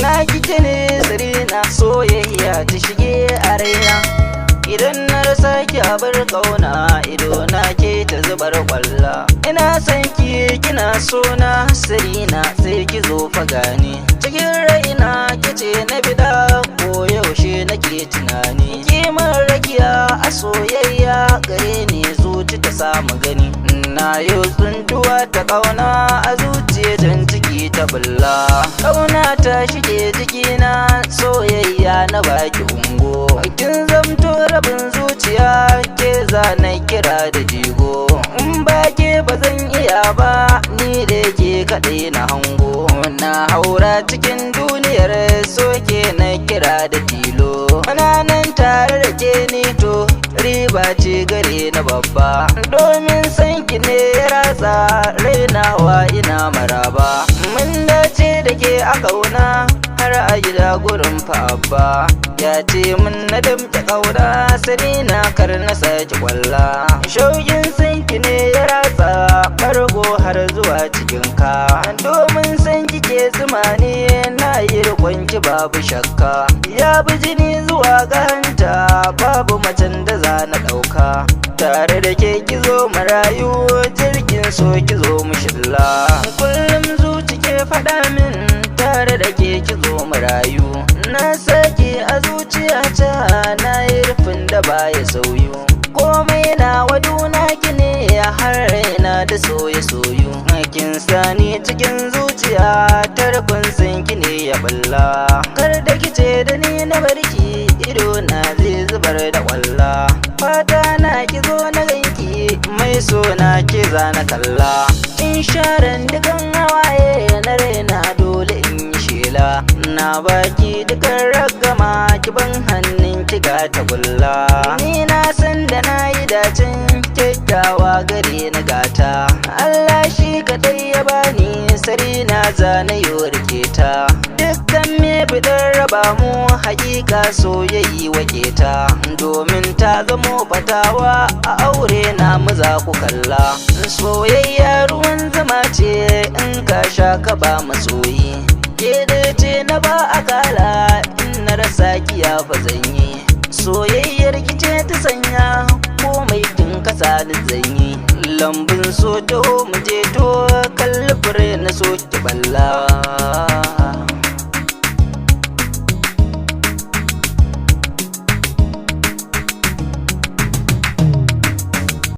Na kike ne sarina, soyayya ta shige a raina. Idan na rasa ki a bar kauna, ido na ke ta zubar kwalla. Ina son ki kina sona sarina, sai ki zo fagani. Cikin raina kice na bida, ko yaushe nake tunani. Kimar rakiya a soyayya gare ni, zuci ta samu gani. Na yi tsuntuwa ta kauna a zuciya dan ciki ta bulla. Kauna ta shige jikina, soyayya na baki ungo. Kin zamto rabin zuciya, ke zana kira da jigo. In ba ke ba zan iya ba, ni da ke kaɗai na hango. Na haura cikin duniyar soke na kira da tilo. Muna nan tare da ke ni to riba ce gare na babba. Domin san ki ne ya ratsa rainawa ina maraba. Mun dace da ke a kauna, har a gida gurin fa ya ce mun na damke kauna, sarina kar na saki kwalla. Shaukin san ki ne ya ratsa bargo har zuwa cikin ka. Domin san kike zuma ne, na yi rikon ki babu shakka. Ya bi jini zuwa ga hanta, babu macen da za na ɗauka. Tare da ke kizo marayu, jirgin so kizo mu shilla. Kullum zuci ke faɗa min, tare da ke kizo marayu. Na sake a zuciyata, na yi rufin da baya sauyu. Komai na waduna ki ne, har raina da soyu. Kin sani cikin zuciya, tarkon san ki ne ya balla. Kar da kice da ni na barki, ido na zai zubar da kwalla. Fata na ki zo na ganki, mai so na ki zana kalla. In sharan dukan hawaye na raina, dole in yi shela. Na baki dukan ragama, ki ban hannun ki ga tagulla. Ni na san da na yi dacin kyakkyawa gare na gata. Allah shi kadai ya bani, sarina zana yi rike ta. Dukkan me bidan raba mu, hakika soyayya wake ta. Domin ta zamo fatawa, a aure na mu za ku kalla. Soyayya ruwan zama ce, in ka sha ka ba masoyi. Ke da ce na ba akala, in na rasa ki ya fa zanyi. Soyayyar ki ce ta sanya, komai kin kasa da zanyi. Lambun so to mu je to, kalli fure na so ki balla.